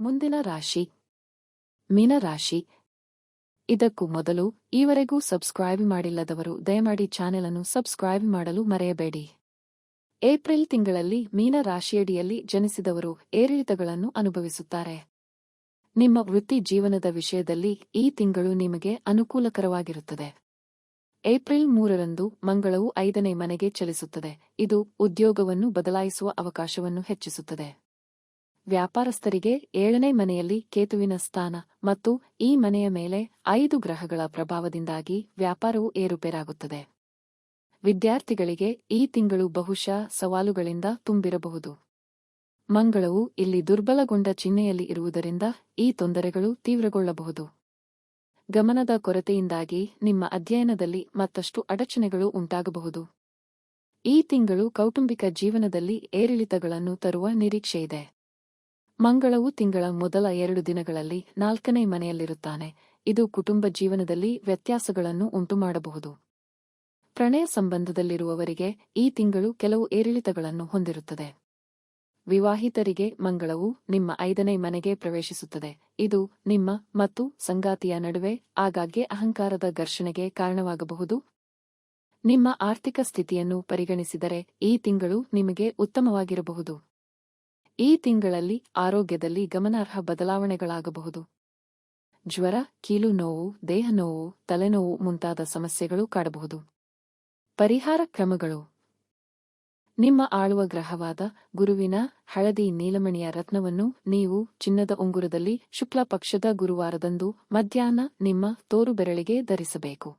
ಮುಂದಿನ ರಾಶಿ ಮೀನರಾಶಿ. ಇದಕ್ಕೂ ಮೊದಲು ಈವರೆಗೂ ಸಬ್ಸ್ಕ್ರೈಬ್ ಮಾಡಿಲ್ಲದವರು ದಯಮಾಡಿ ಚಾನೆಲ್ ಅನ್ನು ಸಬ್ಸ್ಕ್ರೈಬ್ ಮಾಡಲು ಮರೆಯಬೇಡಿ. ಏಪ್ರಿಲ್ ತಿಂಗಳಲ್ಲಿ ಮೀನರಾಶಿಯಡಿಯಲ್ಲಿ ಜನಿಸಿದವರು ಏರಿಳಿತಗಳನ್ನು ಅನುಭವಿಸುತ್ತಾರೆ. ನಿಮ್ಮ ವೃತ್ತಿ ಜೀವನದ ವಿಷಯದಲ್ಲಿ ಈ ತಿಂಗಳು ನಿಮಗೆ ಅನುಕೂಲಕರವಾಗಿರುತ್ತದೆ. ಏಪ್ರಿಲ್ 3ರಂದು ಮಂಗಳವು 5ನೇ ಮನೆಗೆ ಚಲಿಸುತ್ತದೆ. ಇದು ಉದ್ಯೋಗವನ್ನು ಬದಲಾಯಿಸುವ ಅವಕಾಶವನ್ನು ಹೆಚ್ಚಿಸುತ್ತದೆ. ವ್ಯಾಪಾರಸ್ಥರಿಗೆ 7ನೇ ಮನೆಯಲ್ಲಿ ಕೇತುವಿನ ಸ್ಥಾನ ಮತ್ತು ಈ ಮನೆಯ ಮೇಲೆ 5 ಗ್ರಹಗಳ ಪ್ರಭಾವದಿಂದಾಗಿ ವ್ಯಾಪಾರವು ಏರುಪೇರಾಗುತ್ತದೆ. ವಿದ್ಯಾರ್ಥಿಗಳಿಗೆ ಈ ತಿಂಗಳು ಬಹುಶಃ ಸವಾಲುಗಳಿಂದ ತುಂಬಿರಬಹುದು. ಮಂಗಳವು ಇಲ್ಲಿ ದುರ್ಬಲಗೊಂಡ ಚಿಹ್ನೆಯಲ್ಲಿ ಇರುವುದರಿಂದ ಈ ತೊಂದರೆಗಳು ತೀವ್ರಗೊಳ್ಳಬಹುದು. ಗಮನದ ಕೊರತೆಯಿಂದಾಗಿ ನಿಮ್ಮ ಅಧ್ಯಯನದಲ್ಲಿ ಮತ್ತಷ್ಟು ಅಡಚಣೆಗಳು ಉಂಟಾಗಬಹುದು. ಈ ತಿಂಗಳು ಕೌಟುಂಬಿಕ ಜೀವನದಲ್ಲಿ ಏರಿಳಿತಗಳನ್ನು ತರುವ ನಿರೀಕ್ಷೆಯಿದೆ. ಮಂಗಳವು ತಿಂಗಳ ಮೊದಲ 2 ದಿನಗಳಲ್ಲಿ 4ನೇ ಮನೆಯಲ್ಲಿರುತ್ತಾನೆ. ಇದು ಕುಟುಂಬ ಜೀವನದಲ್ಲಿ ವ್ಯತ್ಯಾಸಗಳನ್ನು ಉಂಟುಮಾಡಬಹುದು. ಪ್ರಣಯ ಸಂಬಂಧದಲ್ಲಿರುವವರಿಗೆ ಈ ತಿಂಗಳು ಕೆಲವು ಏರಿಳಿತಗಳನ್ನು ಹೊಂದಿರುತ್ತದೆ. ವಿವಾಹಿತರಿಗೆ ಮಂಗಳವು ನಿಮ್ಮ 5ನೇ ಮನೆಗೆ ಪ್ರವೇಶಿಸುತ್ತದೆ. ಇದು ನಿಮ್ಮ ಮತ್ತು ಸಂಗಾತಿಯ ನಡುವೆ ಆಗಾಗ್ಗೆ ಅಹಂಕಾರದ ಘರ್ಷಣೆಗೆ ಕಾರಣವಾಗಬಹುದು. ನಿಮ್ಮ ಆರ್ಥಿಕ ಸ್ಥಿತಿಯನ್ನು ಪರಿಗಣಿಸಿದರೆ ಈ ತಿಂಗಳು ನಿಮಗೆ ಉತ್ತಮವಾಗಿರಬಹುದು. ಈ ತಿಂಗಳಲ್ಲಿ ಆರೋಗ್ಯದಲ್ಲಿ ಗಮನಾರ್ಹ ಬದಲಾವಣೆಗಳಾಗಬಹುದು. ಜ್ವರ, ಕೀಲು ನೋವು, ದೇಹ ನೋವು, ತಲೆನೋವು ಮುಂತಾದ ಸಮಸ್ಯೆಗಳು ಕಾಡಬಹುದು. ಪರಿಹಾರ ಕ್ರಮಗಳು. ನಿಮ್ಮ ಆಳುವ ಗ್ರಹವಾದ ಗುರುವಿನ ಹಳದಿ ನೀಲಮಣಿಯ ರತ್ನವನ್ನು ನೀವು ಚಿನ್ನದ ಉಂಗುರದಲ್ಲಿ ಶುಕ್ಲ ಪಕ್ಷದ ಗುರುವಾರದಂದು ಮಧ್ಯಾಹ್ನ ನಿಮ್ಮ ತೋರು ಬೆರಳಿಗೆ ಧರಿಸಬೇಕು.